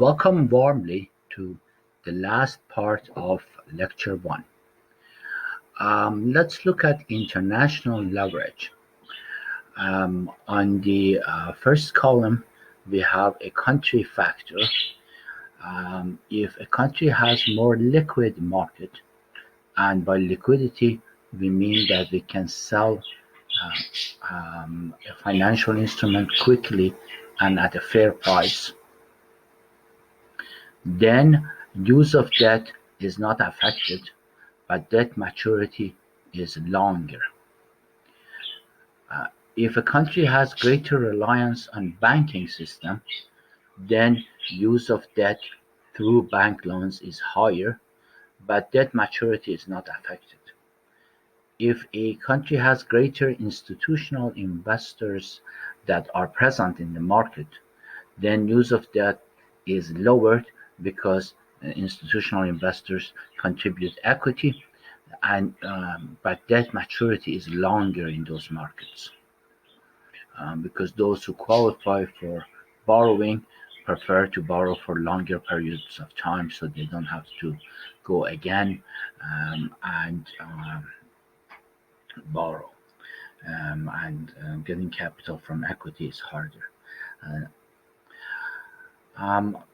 Welcome warmly to the last part of Lecture 1. Let's look at international leverage. On the first column, we have a country factor. If a country has more liquid market, and by liquidity, we mean that we can sell a financial instrument quickly and at a fair price, then use of debt is not affected, but debt maturity is longer. If a country has greater reliance on banking system, then use of debt through bank loans is higher, but debt maturity is not affected. If a country has greater institutional investors that are present in the market, then use of debt is lowered because institutional investors contribute equity, and but debt maturity is longer in those markets because those who qualify for borrowing prefer to borrow for longer periods of time, so they don't have to go again and borrow. And getting capital from equity is harder.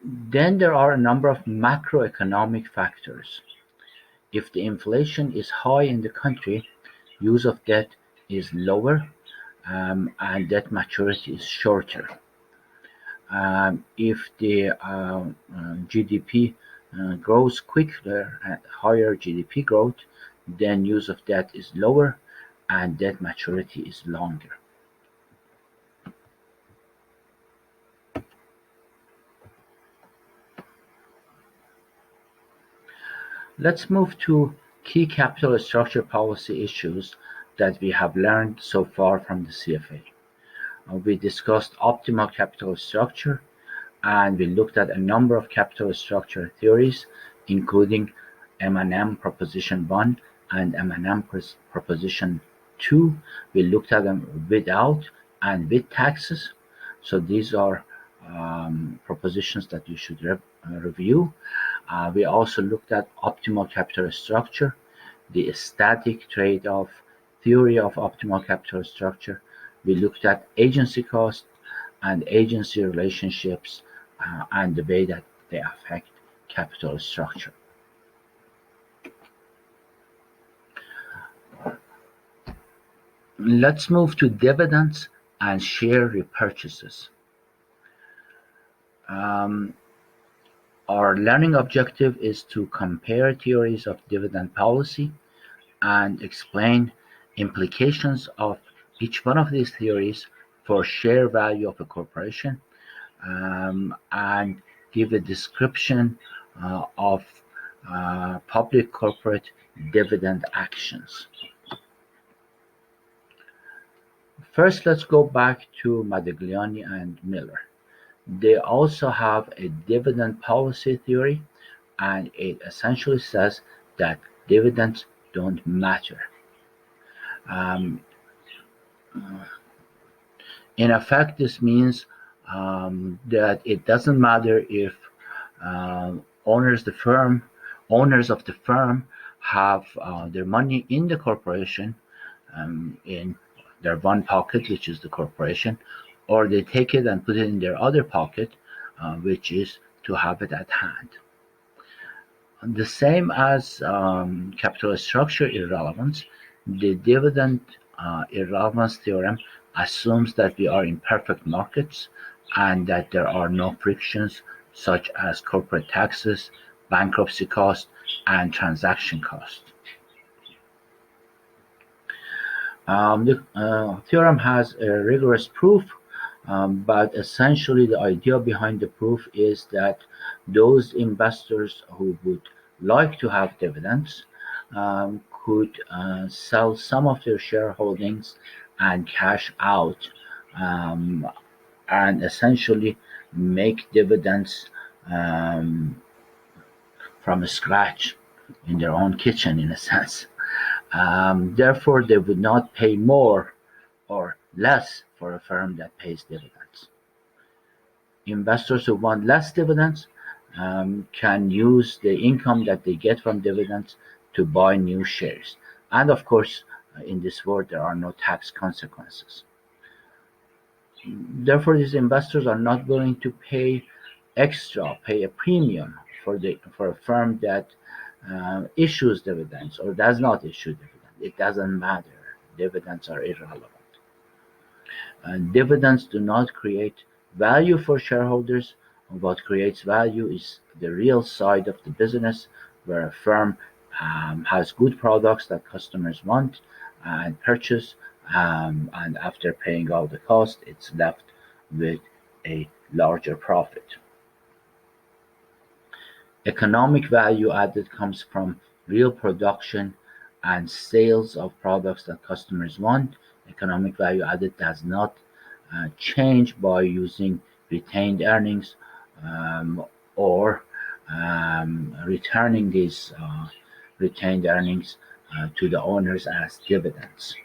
Then there are a number of macroeconomic factors. If the inflation is high in the country, use of debt is lower and debt maturity is shorter. If the GDP grows quicker at higher GDP growth, then use of debt is lower and debt maturity is longer. Let's move to key capital structure policy issues that we have learned so far from the CFA. We discussed optimal capital structure, and we looked at a number of capital structure theories, including M&M Proposition 1 and M&M Proposition 2. We looked at them without and with taxes. So these are propositions that you should review. We also looked at optimal capital structure, the static trade-off theory of optimal capital structure. We looked at agency cost and agency relationships and the way that they affect capital structure. Let's move to dividends and share repurchases. Our learning objective is to compare theories of dividend policy and explain implications of each one of these theories for share value of a corporation and give a description of public corporate dividend actions. First, let's go back to Modigliani and Miller. They also have a dividend policy theory, and it essentially says that dividends don't matter. In effect, this means that it doesn't matter if owners of the firm have their money in the corporation in their one pocket, which is the corporation, or they take it and put it in their other pocket, which is to have it at hand. The same as capital structure irrelevance, the dividend irrelevance theorem assumes that we are in perfect markets and that there are no frictions such as corporate taxes, bankruptcy cost, and transaction cost. The theorem has a rigorous proof, but essentially the idea behind the proof is that those investors who would like to have dividends could sell some of their shareholdings and cash out and essentially make dividends from scratch in their own kitchen, in a sense. Therefore, they would not pay more or less for a firm that pays dividends. Investors who want less dividends can use the income that they get from dividends to buy new shares. And of course, in this world, there are no tax consequences. Therefore, these investors are not willing to pay a premium for a firm that issues dividends or does not issue dividends. It doesn't matter. Dividends are irrelevant. And dividends do not create value for shareholders. What creates value is the real side of the business, where a firm has good products that customers want and purchase, and after paying all the cost, it's left with a larger profit. Economic value added comes from real production and sales of products that customers want. Economic value added does not change by using retained earnings, um, or returning these retained earnings to the owners as dividends.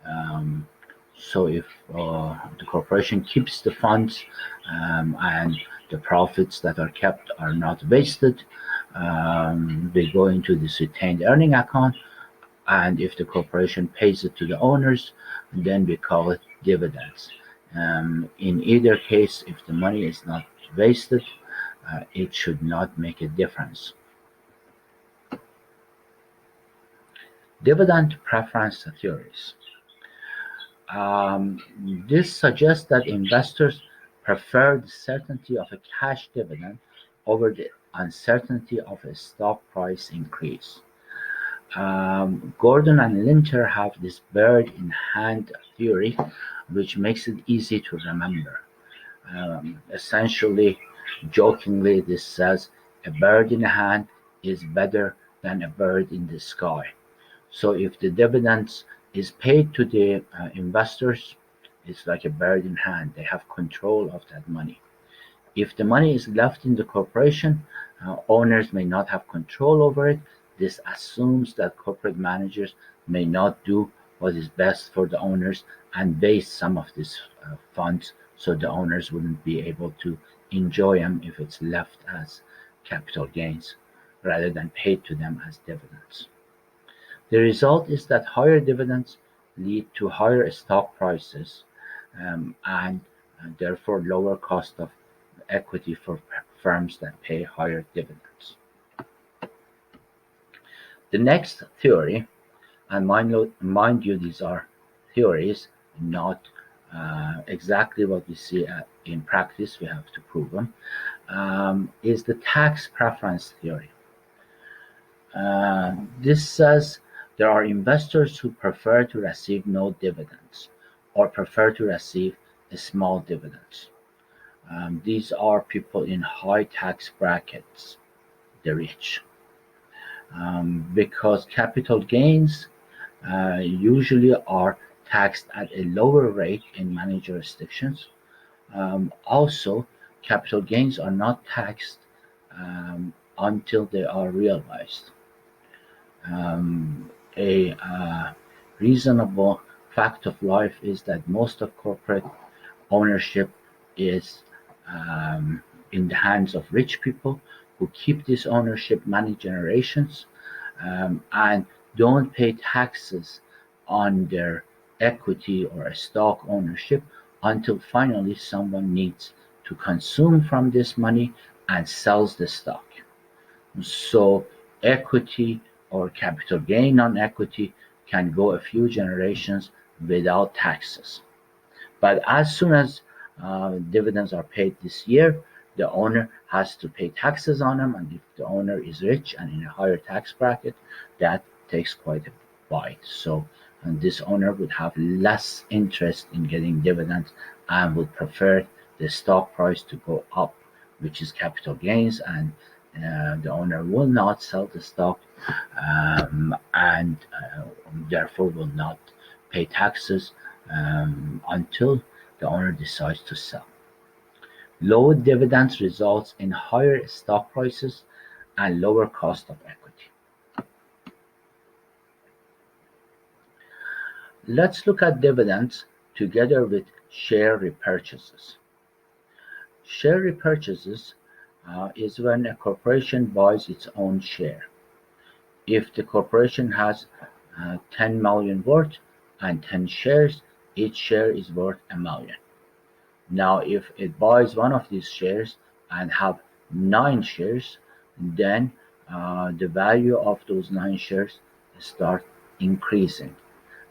Um, so if the corporation keeps the funds, and the profits that are kept are not wasted, they go into this retained earning account. And if the corporation pays it to the owners, then we call it dividends. In either case, if the money is not wasted, it should not make a difference. Dividend preference theories. Um, this suggests that investors prefer the certainty of a cash dividend over the uncertainty of a stock price increase. Gordon and Linter have this bird in hand theory, which makes it easy to remember. Essentially, jokingly, this says a bird in hand is better than a bird in the sky. So if the dividends is paid to the investors, it's like a bird in hand. They have control of that money. If the money is left in the corporation, owners may not have control over it. This assumes that corporate managers may not do what is best for the owners and waste some of these funds, so the owners wouldn't be able to enjoy them if it's left as capital gains rather than paid to them as dividends. The result is that higher dividends lead to higher stock prices, and therefore lower cost of equity for firms that pay higher dividends. The next theory, and mind you, these are theories, not exactly what we see in practice, we have to prove them, is the tax preference theory. This says there are investors who prefer to receive no dividends or prefer to receive a small dividends. These are people in high tax brackets, the rich, because capital gains usually are taxed at a lower rate in many jurisdictions. Also, capital gains are not taxed until they are realized. A reasonable fact of life is that most of corporate ownership is in the hands of rich people who keep this ownership many generations, and don't pay taxes on their equity or stock ownership until finally someone needs to consume from this money and sells the stock. So equity or capital gain on equity can go a few generations without taxes. But as soon as dividends are paid this year, the owner has to pay taxes on them, and if the owner is rich and in a higher tax bracket, that takes quite a bite. So, and this owner would have less interest in getting dividends and would prefer the stock price to go up, which is capital gains, and the owner will not sell the stock, and therefore will not pay taxes until the owner decides to sell. Low dividends results in higher stock prices and lower cost of equity. Let's look at dividends together with share repurchases. Share repurchases is when a corporation buys its own share. If the corporation has 10 million worth and 10 shares, each share is worth a million. Now, if it buys one of these shares and have 9 shares, then the value of those 9 shares start increasing.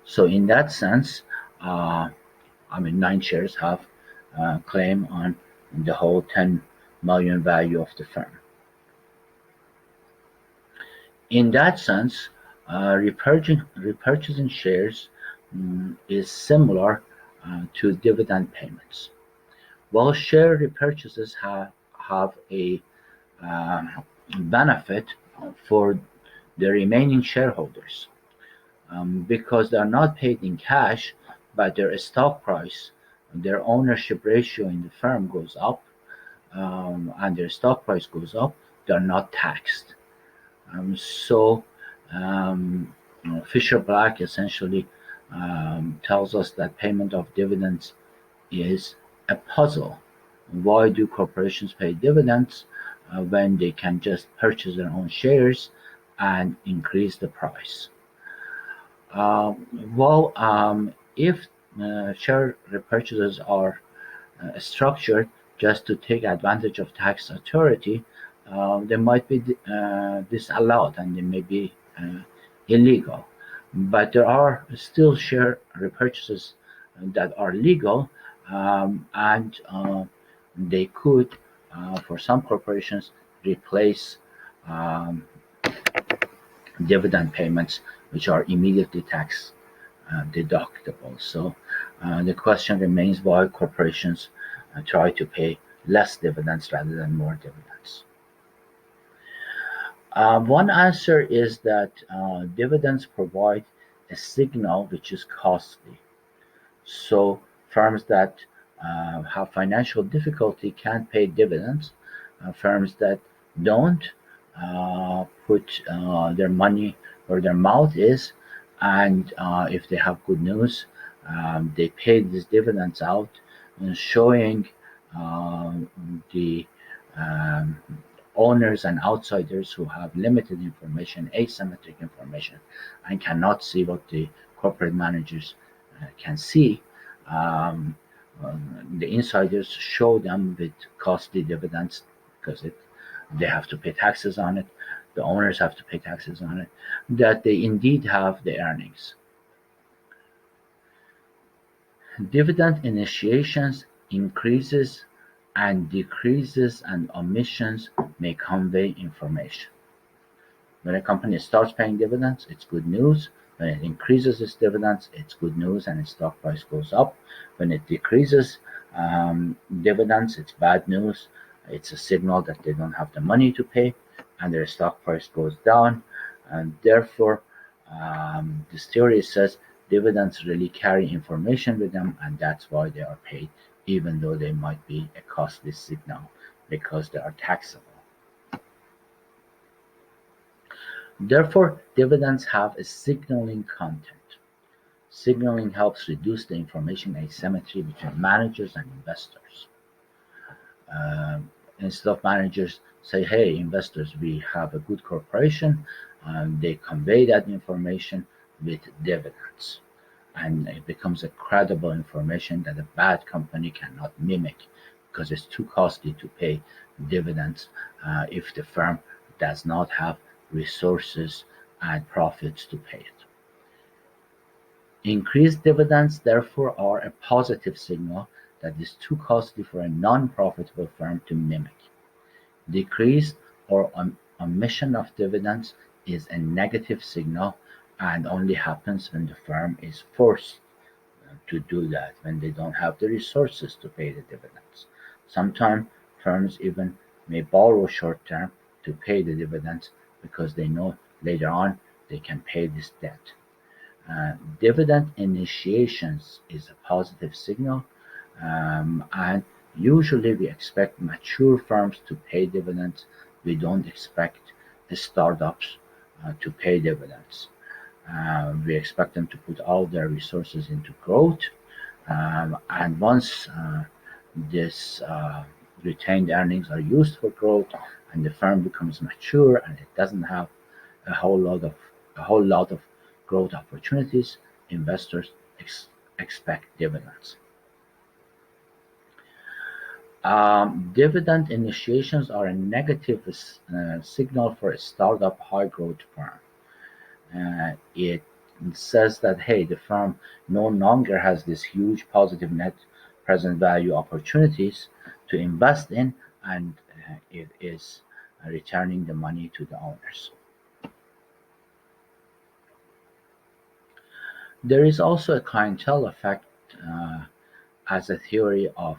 So in that sense, 9 shares have claim on the whole 10 million value of the firm. In that sense, repurchasing shares is similar to dividend payments. While share repurchases have a benefit for the remaining shareholders because they are not paid in cash, but their stock price, their ownership ratio in the firm goes up, and their stock price goes up, they are not taxed. So Fisher Black essentially tells us that payment of dividends is a puzzle. Why do corporations pay dividends when they can just purchase their own shares and increase the price? If share repurchases are structured just to take advantage of tax authority, they might be disallowed and they may be illegal. But there are still share repurchases that are legal, and they could, for some corporations, replace um, dividend payments, which are immediately tax deductible. So the question remains why corporations try to pay less dividends rather than more dividends. One answer is that dividends provide a signal which is costly. So firms that have financial difficulty can't pay dividends. Firms that don't put their money where their mouth is, and if they have good news, they pay these dividends out, showing the um, owners and outsiders who have limited information, asymmetric information, and cannot see what the corporate managers can see. Um, the insiders show them with costly dividends because they have to pay taxes on it. The owners have to pay taxes on it. That they indeed have the earnings. Dividend initiations, increases and decreases and omissions may convey information. When a company starts paying dividends, it's good news. When it increases its dividends, it's good news and its stock price goes up. When it decreases dividends, it's bad news. It's a signal that they don't have the money to pay and their stock price goes down. And therefore, this theory says dividends really carry information with them, and that's why they are paid, even though they might be a costly signal because they are taxable. Therefore, dividends have a signaling content. Signaling helps reduce the information asymmetry between managers and investors. Instead of managers say, hey, investors, we have a good corporation, they convey that information with dividends. And it becomes a credible information that a bad company cannot mimic because it's too costly to pay dividends if the firm does not have resources and profits to pay it. Increased dividends, therefore, are a positive signal that is too costly for a non-profitable firm to mimic. Decreased or omission of dividends is a negative signal and only happens when the firm is forced to do that, when they don't have the resources to pay the dividends. Sometimes firms even may borrow short term to pay the dividends because they know later on they can pay this debt. Dividend initiations is a positive signal, and usually we expect mature firms to pay dividends. We don't expect the startups to pay dividends. We expect them to put all their resources into growth, and once this retained earnings are used for growth and the firm becomes mature and it doesn't have a whole lot of a whole lot of growth opportunities, investors expect dividends. Dividend initiations are a negative signal for a startup high growth firm. It says that, hey, the firm no longer has this huge positive net present value opportunities to invest in, and it is returning the money to the owners. There is also a clientele effect uh, as a theory of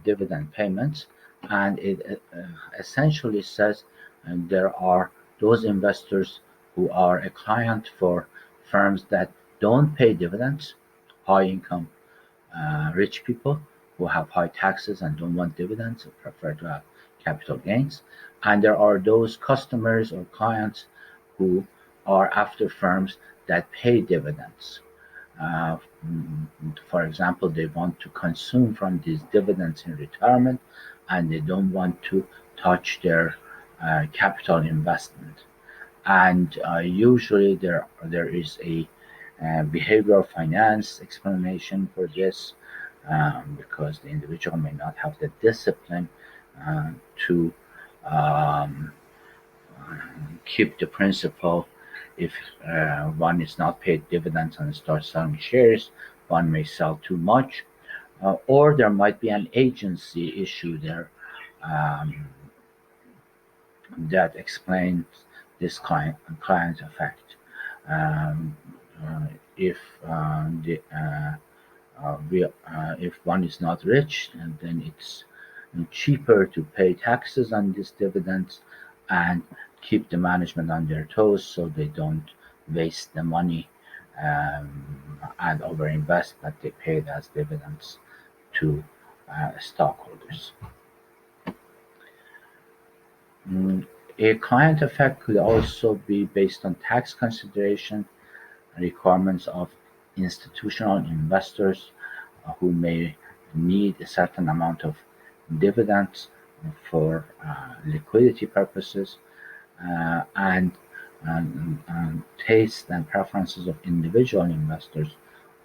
dividend payments, and it essentially says there are those investors who are a client for firms that don't pay dividends, high income, rich people who have high taxes and don't want dividends or prefer to have capital gains. And there are those customers or clients who are after firms that pay dividends. Uh, for example, they want to consume from these dividends in retirement and they don't want to touch their capital investment. And usually there is a behavioral finance explanation for this, because the individual may not have the discipline to um, keep the principal. If one is not paid dividends and starts selling shares, one may sell too much, or there might be an agency issue there um, that explains this client effect. Um, if the if one is not rich, and then it's cheaper to pay taxes on these dividends and keep the management on their toes so they don't waste the money and overinvest that they paid as dividends to stockholders. Mm, A client effect could also be based on tax consideration requirements of institutional investors who may need a certain amount of dividends for liquidity purposes, and taste and preferences of individual investors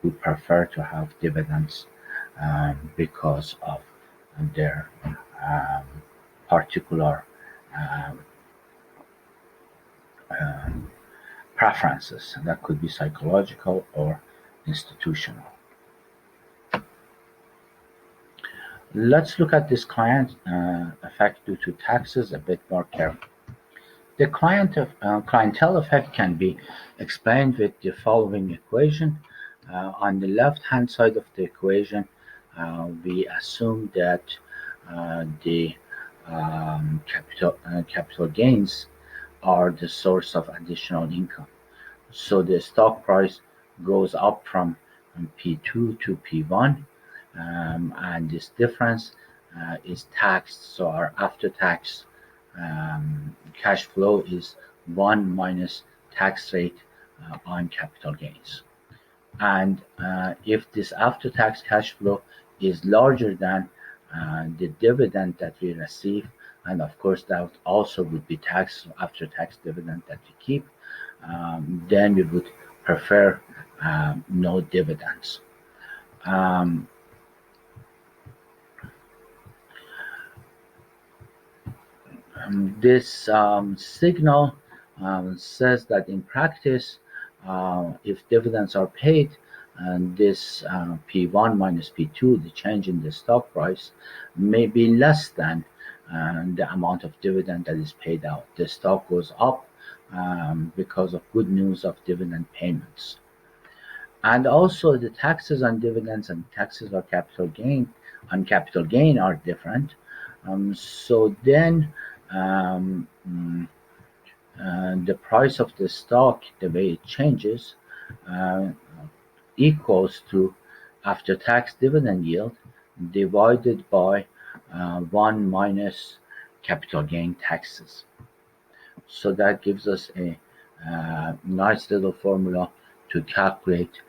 who prefer to have dividends because of their um, particular um, um, preferences that could be psychological or institutional. Let's look at this client effect due to taxes a bit more carefully. The clientele effect can be explained with the following equation. On the left-hand side of the equation, we assume that the capital gains are the source of additional income. So the stock price goes up from P2 to P1, and this difference is taxed. So our after-tax cash flow is 1 minus tax rate on capital gains. And if this after-tax cash flow is larger than the dividend that we receive, and of course that also would be tax after-tax dividend that we keep, then we would prefer no dividends. Um, this signal says that in practice, if dividends are paid, and this P1 minus P2, the change in the stock price, may be less than the amount of dividend that is paid out. The stock goes up because of good news of dividend payments. And also the taxes on dividends and taxes on capital gain are different. So then the price of the stock, the way it changes, uh, equals to after-tax dividend yield divided by 1 minus capital gain taxes. So that gives us a nice little formula to calculate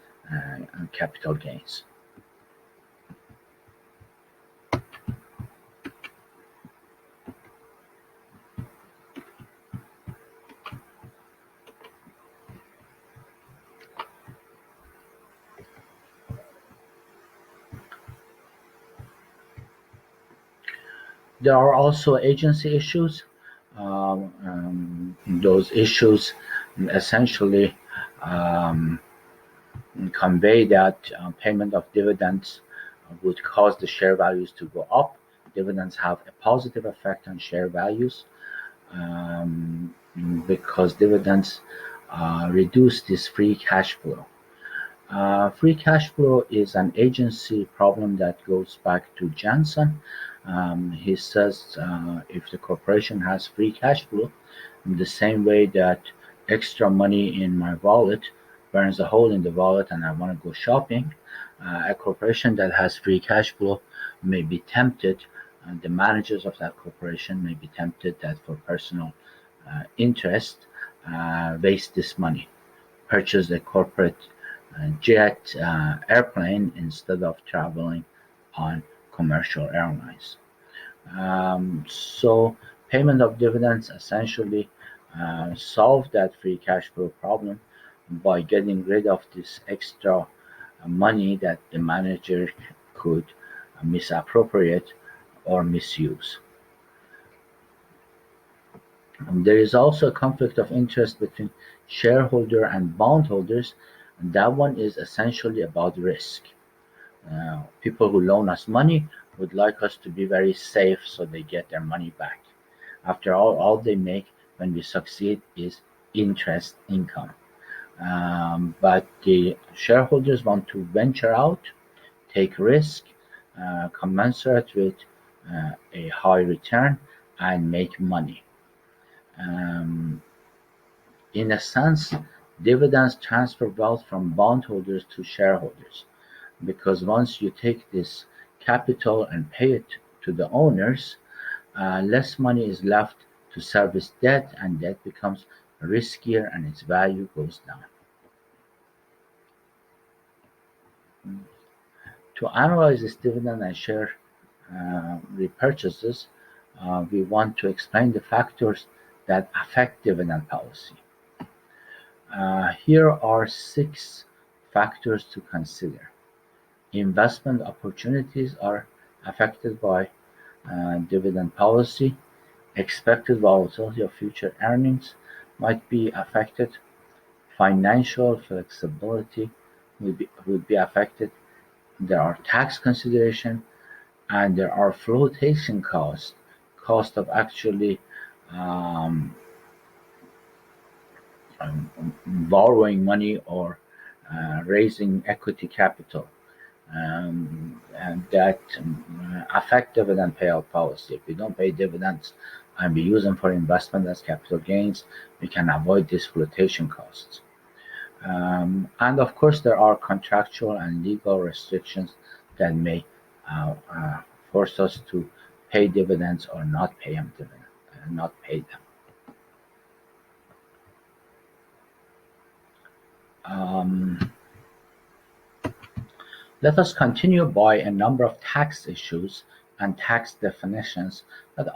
capital gains. There are also agency issues. Those issues essentially um, convey that payment of dividends would cause the share values to go up. Dividends have a positive effect on share values um, because dividends reduce this free cash flow. Free cash flow is an agency problem that goes back to Johnson. He says if the corporation has free cash flow, in the same way that extra money in my wallet burns a hole in the wallet and I want to go shopping, a corporation that has free cash flow may be tempted, the managers of that corporation may be tempted that for personal interest, waste this money, purchase a corporate jet airplane instead of traveling on commercial airlines. So payment of dividends essentially solve that free cash flow problem by getting rid of this extra money that the manager could misappropriate or misuse. There is also a conflict of interest between shareholder and bondholders, and that one is essentially about risk. People who loan us money would like us to be very safe so they get their money back. After all they make when we succeed is interest income. But the shareholders want to venture out, take risk, commensurate with a high return, and make money. Um, in a sense, dividends transfer wealth from bondholders to shareholders because once you take this capital and pay it to the owners, less money is left to service debt, and debt becomes riskier and its value goes down. To analyze this dividend and share repurchases, we want to explain the factors that affect dividend policy. Here are 6 factors to consider. Investment opportunities are affected by dividend policy. Expected volatility of future earnings might be affected. Financial flexibility will be affected. There are tax considerations, and there are flotation costs, cost of actually um, borrowing money or raising equity capital, and that affect dividend payout policy. If we don't pay dividends and we use them for investment as capital gains, we can avoid these flotation costs. And of course, there are contractual and legal restrictions that may force us to pay dividends or not pay them not pay them. Um, Let us continue by a number of tax issues and tax definitions that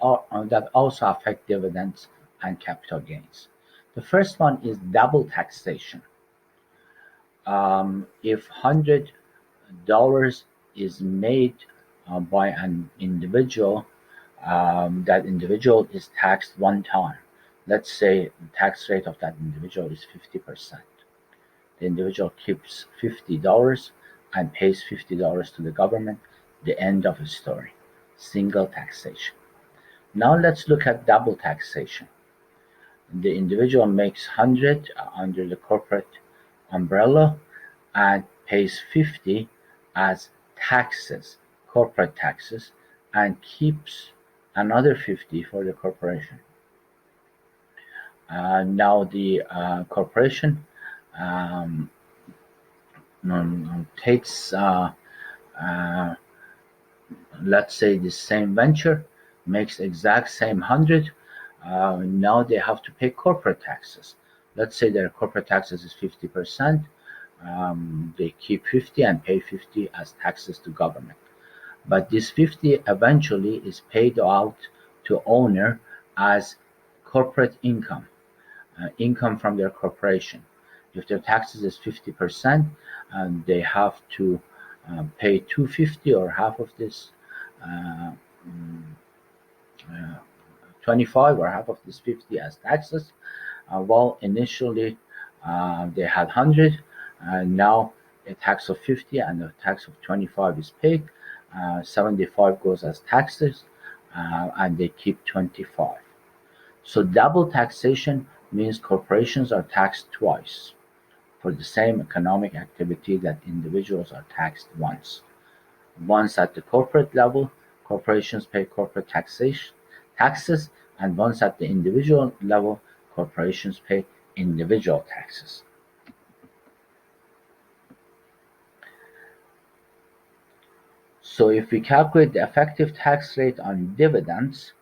also affect dividends and capital gains. The first one is double taxation. If $100 is made by an individual, that individual is taxed one time. Let's say the tax rate of that individual is 50%. The individual keeps $50 and pays $50 to the government. The end of the story. Single taxation. Now let's look at double taxation. The individual makes 100 under the corporate umbrella and pays 50 as taxes, corporate taxes, and keeps another 50 for the corporation. Now the corporation um, takes, let's say, the same venture, makes exact same 100. Now they have to pay corporate taxes. Let's say their corporate taxes is 50%. They keep 50 and pay 50 as taxes to government. But this 50 eventually is paid out to owner as corporate income, income from their corporation. If their taxes is 50%, they have to pay 250 or half of this uh, 25 or half of this 50 as taxes. Well, initially they had 100, and now a tax of 50 and a tax of 25 is paid. 75 goes as taxes, and they keep 25. So double taxation means corporations are taxed twice for the same economic activity that individuals are taxed once. Once at the corporate level, corporations pay corporate taxes, and once at the individual level, corporations pay individual taxes. So if we calculate the effective tax rate on dividends,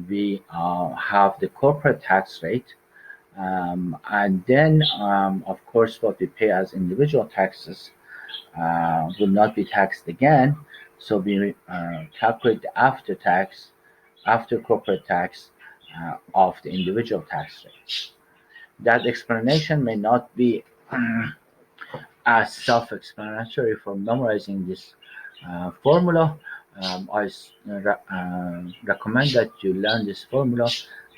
we have the corporate tax rate, and then, of course, what we pay as individual taxes will not be taxed again. So we calculate the after corporate tax of the individual tax rate. That explanation may not be as self-explanatory for memorizing this formula. I recommend that you learn this formula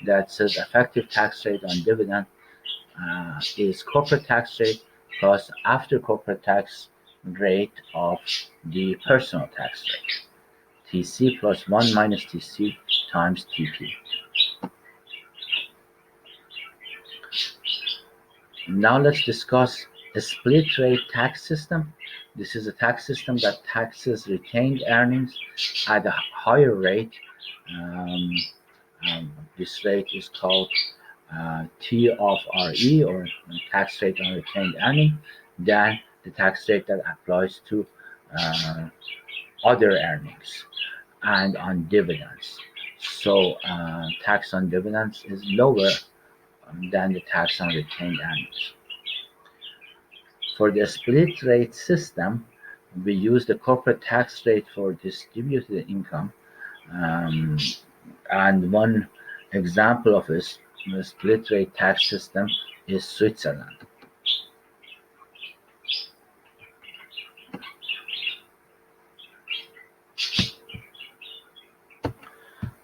that says effective tax rate on dividend is corporate tax rate plus after corporate tax rate of the personal tax rate. TC plus 1 minus TC times TP. Now let's discuss a split rate tax system. This is a tax system that taxes retained earnings at a higher rate. Um, this rate is called T of RE, or tax rate on retained earning, than the tax rate that applies to uh, other earnings and on dividends. So tax on dividends is lower than the tax on retained earnings. For the split rate system, we use the corporate tax rate for distributed income. Um, and one example of a split rate tax system is Switzerland.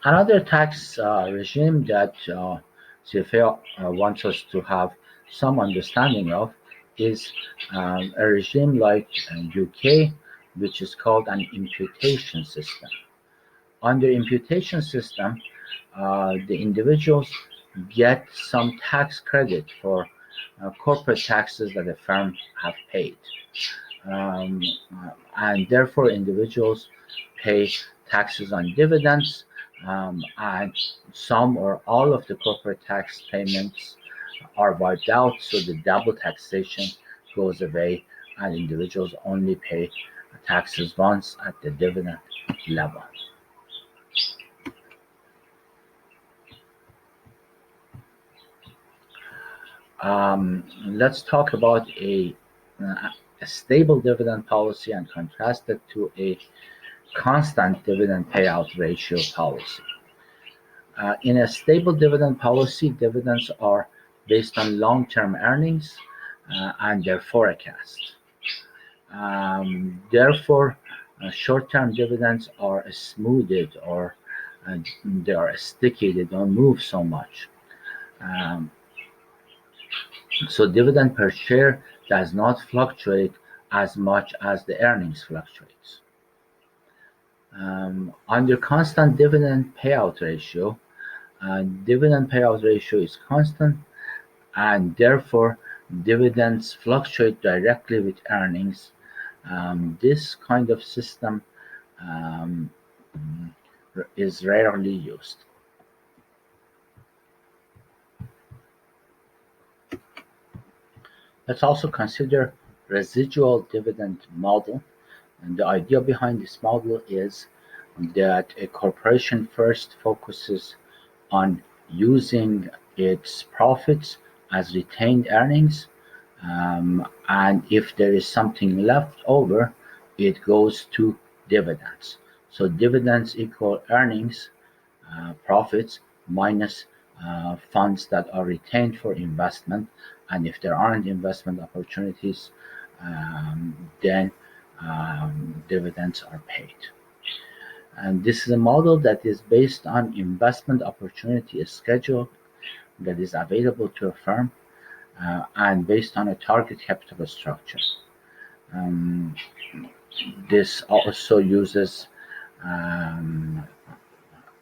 Another tax regime that CFA wants us to have some understanding of is a regime like UK, which is called an imputation system. Under imputation system, the individuals get some tax credit for corporate taxes that the firm have paid. Um, and therefore individuals pay taxes on dividends, and some or all of the corporate tax payments are wiped out, so the double taxation goes away and individuals only pay taxes once at the dividend level. Let's talk about a stable dividend policy and contrast it to a constant dividend payout ratio policy. In a stable dividend policy, dividends are based on long-term earnings and their forecast. Therefore, short-term dividends are smoothed, or they are sticky, they don't move so much. Um, so dividend per share does not fluctuate as much as the earnings fluctuates. Under constant dividend payout ratio, dividend payout ratio is constant, and therefore dividends fluctuate directly with earnings. This kind of system um, is rarely used. Let's also consider residual dividend model. And the idea behind this model is that a corporation first focuses on using its profits as retained earnings, and if there is something left over, it goes to dividends. So dividends equal earnings, profits minus funds that are retained for investment, and if there aren't investment opportunities, then dividends are paid. And this is a model that is based on investment opportunity schedule that is available to a firm and based on a target capital structure. Um, this also uses um,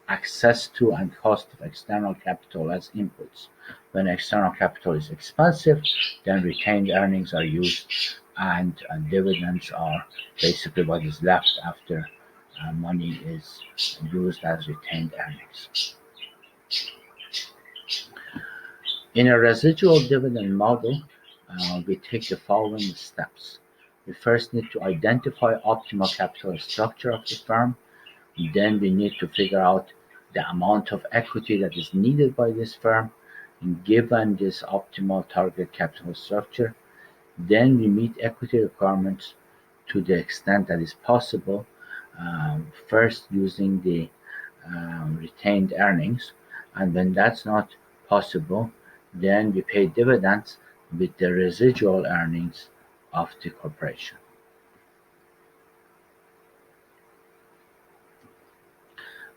access to and cost of external capital as inputs. When external capital is expensive, then retained earnings are used and dividends are basically what is left after money is used as retained earnings. In a residual dividend model, we take the following steps. We first need to identify optimal capital structure of the firm. Then we need to figure out the amount of equity that is needed by this firm given this optimal target capital structure. Then we meet equity requirements to the extent that is possible, first using the retained earnings, and when that's not possible, then we pay dividends with the residual earnings of the corporation.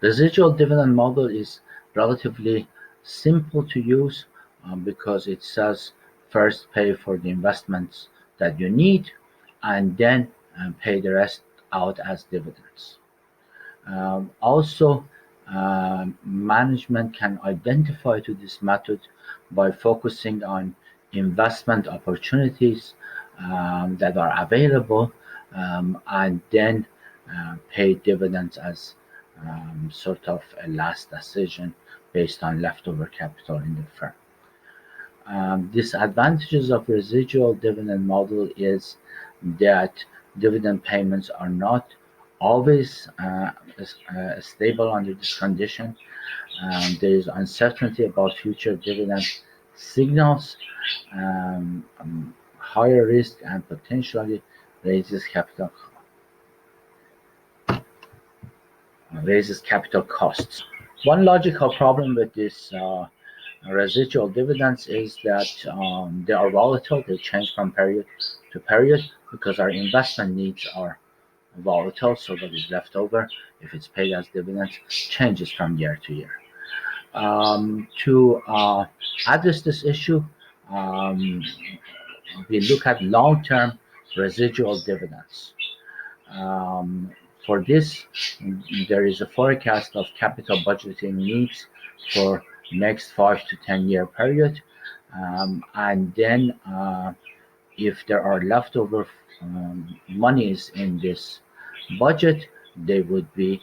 Residual dividend model is relatively simple to use because it says first pay for the investments that you need and then pay the rest out as dividends. Also, management can identify to this method by focusing on investment opportunities that are available and then pay dividends as sort of a last decision based on leftover capital in the firm. Disadvantages of residual dividend model is that dividend payments are not always stable under this condition. There is uncertainty about future dividend signals, higher risk, and potentially raises capital costs. One logical problem with this residual dividends is that they are volatile, they change from period to period because our investment needs are volatile, so what is left over, if it's paid as dividends, changes from year to year. To address this issue, um, we look at long-term residual dividends. Um, for this, there is a forecast of capital budgeting needs for next 5 to 10 year period, and then if there are leftover monies in this budget, they would be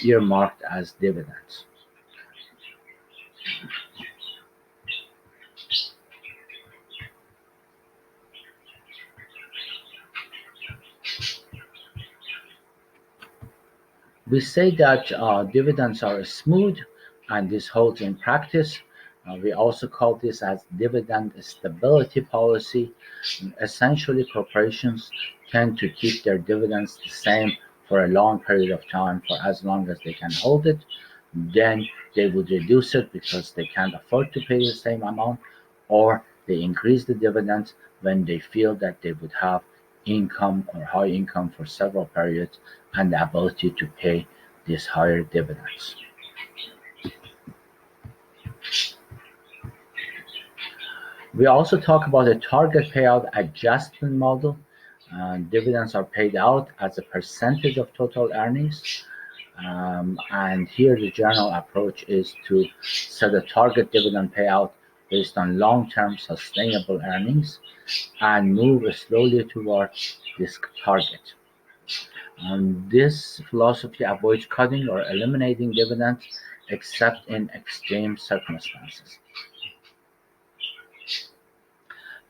earmarked as dividends. We say that dividends are smooth, and this holds in practice. We also call this as dividend stability policy. Essentially, corporations tend to keep their dividends the same for a long period of time, for as long as they can hold it. Then they would reduce it because they can't afford to pay the same amount, or they increase the dividends when they feel that they would have income or high income for several periods and the ability to pay these higher dividends. We also talk about a target payout adjustment model. Dividends are paid out as a percentage of total earnings. And here the general approach is to set a target dividend payout based on long-term sustainable earnings and move slowly towards this target. This philosophy avoids cutting or eliminating dividends except in extreme circumstances.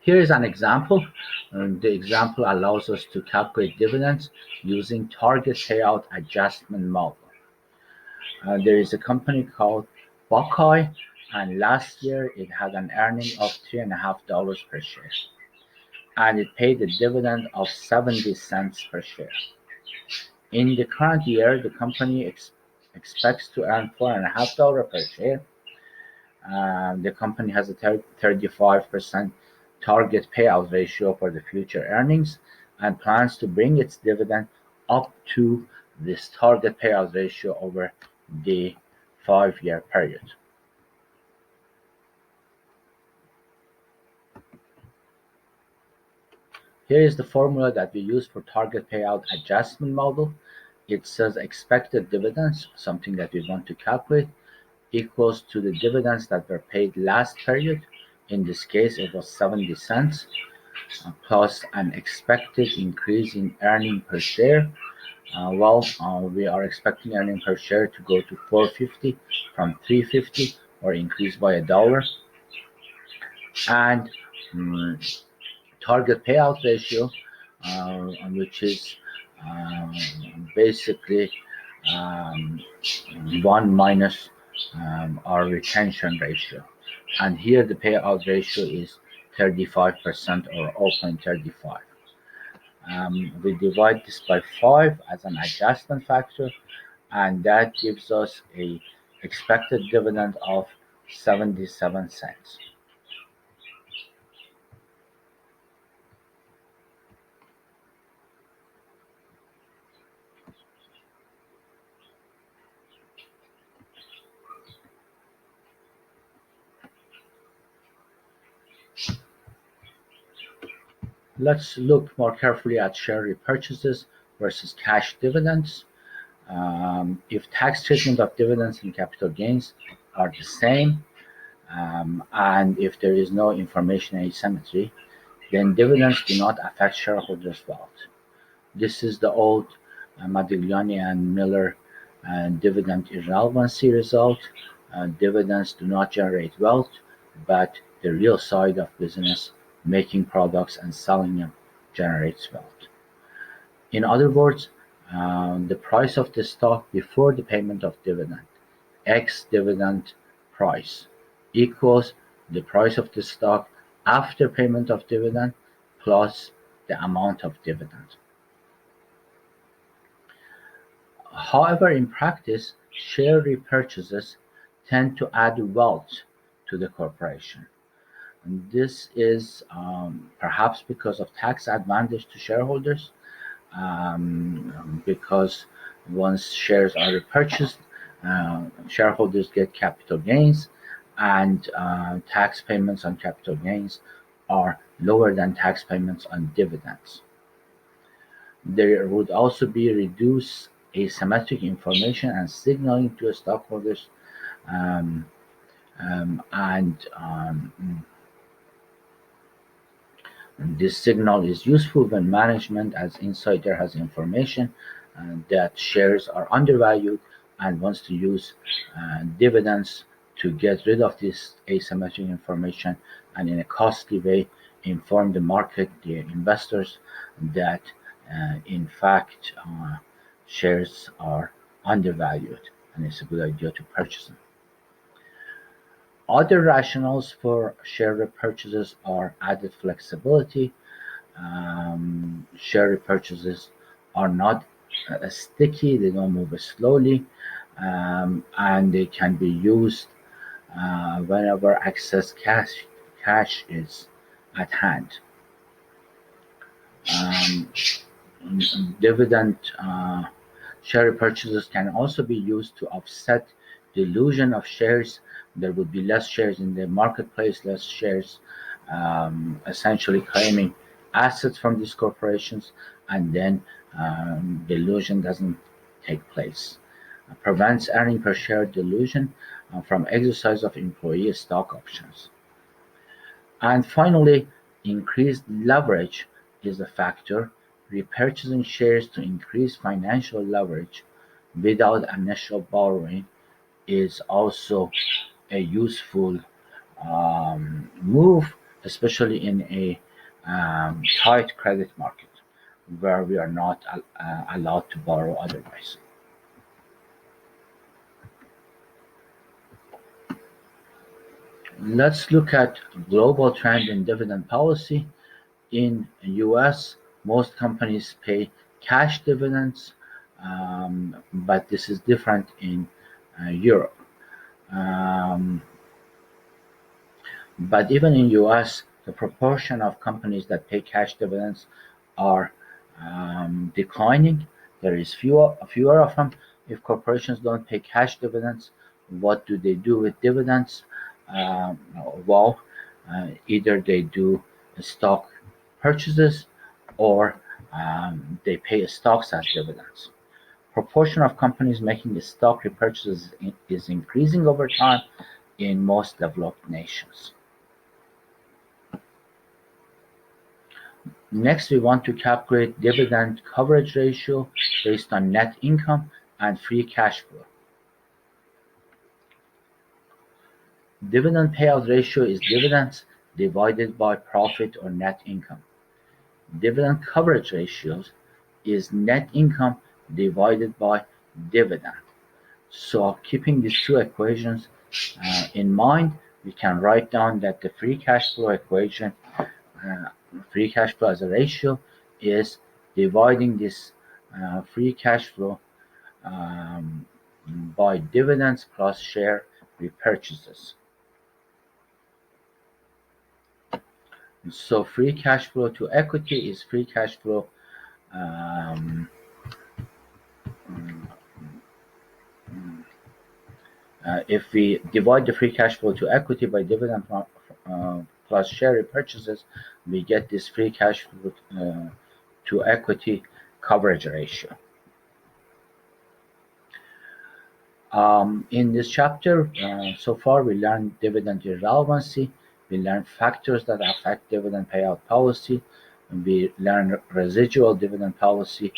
Here is an example. The example allows us to calculate dividends using target payout adjustment model. There is a company called Buckeye, and last year it had an earning of $3.50 per share, and it paid a dividend of 70 cents per share. In the current year, the company expects to earn $4.50 per share. The company has a 35% target payout ratio for the future earnings and plans to bring its dividend up to this target payout ratio over the 5-year period. Here is the formula that we use for target payout adjustment model. It says expected dividends, something that we want to calculate, equals to the dividends that were paid last period. In this case, it was 70 cents, plus an expected increase in earning per share. We are expecting earning per share to go to 450 from 350, or increase by $1. And target payout ratio, which is basically 1 minus our retention ratio. And here the payout ratio is 35%, or 0.35. We divide this by 5 as an adjustment factor, and that gives us a expected dividend of 77 cents. Let's look more carefully at share repurchases versus cash dividends. If tax treatment of dividends and capital gains are the same, and if there is no information asymmetry, then dividends do not affect shareholders' wealth. This is the old Modigliani and Miller dividend irrelevancy result. Dividends do not generate wealth, but the real side of business, making products and selling them, generates wealth. In other words, the price of the stock before the payment of dividend, X dividend price, equals the price of the stock after payment of dividend plus the amount of dividend. However, in practice, share repurchases tend to add wealth to the corporation. And this is perhaps because of tax advantage to shareholders, because once shares are repurchased, shareholders get capital gains, and tax payments on capital gains are lower than tax payments on dividends. There would also be reduced asymmetric information and signaling to stockholders, um, and this signal is useful when management as insider has information that shares are undervalued and wants to use dividends to get rid of this asymmetric information, and in a costly way inform the market, the investors, that in fact shares are undervalued and it's a good idea to purchase them. Other rationales for share repurchases are added flexibility. Share repurchases are not sticky, they don't move as slowly, and they can be used whenever excess cash is at hand. Um, Dividend share repurchases can also be used to offset dilution of shares. There would be less shares in the marketplace, less shares essentially claiming assets from these corporations, and then dilution doesn't take place. Prevents earning per share dilution from exercise of employee stock options. And finally, increased leverage is a factor. Repurchasing shares to increase financial leverage without initial borrowing is also a useful move, especially in a tight credit market where we are not allowed to borrow otherwise. Let's look at global trend in dividend policy. In US, most companies pay cash dividends, but this is different in Europe. Um, but even in US, the proportion of companies that pay cash dividends are declining, There is fewer of them. If corporations don't pay cash dividends, what do they do with dividends? Um, well, either they do stock purchases or they pay stocks as dividends. Proportion of companies making stock repurchases is increasing over time in most developed nations. Next, we want to calculate dividend coverage ratio based on net income and free cash flow. Dividend payout ratio is dividends divided by profit or net income. Dividend coverage ratios is net income divided by dividend. So keeping these two equations in mind, we can write down that the free cash flow equation, uh, free cash flow as a ratio, is dividing this free cash flow um, by dividends plus share repurchases. So free cash flow to equity is free cash flow um, if we divide the free cash flow to equity by dividend plus share repurchases, we get this free cash flow to equity coverage ratio. In this chapter, so far we learned dividend irrelevancy, we learned factors that affect dividend payout policy, and we learned residual dividend policy,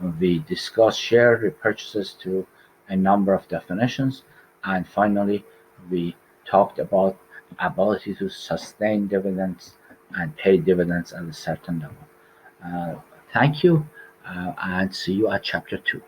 and we discussed share repurchases through a number of definitions, and finally we talked about ability to sustain dividends and pay dividends at a certain level. Uh, Thank you, and see you at chapter 2.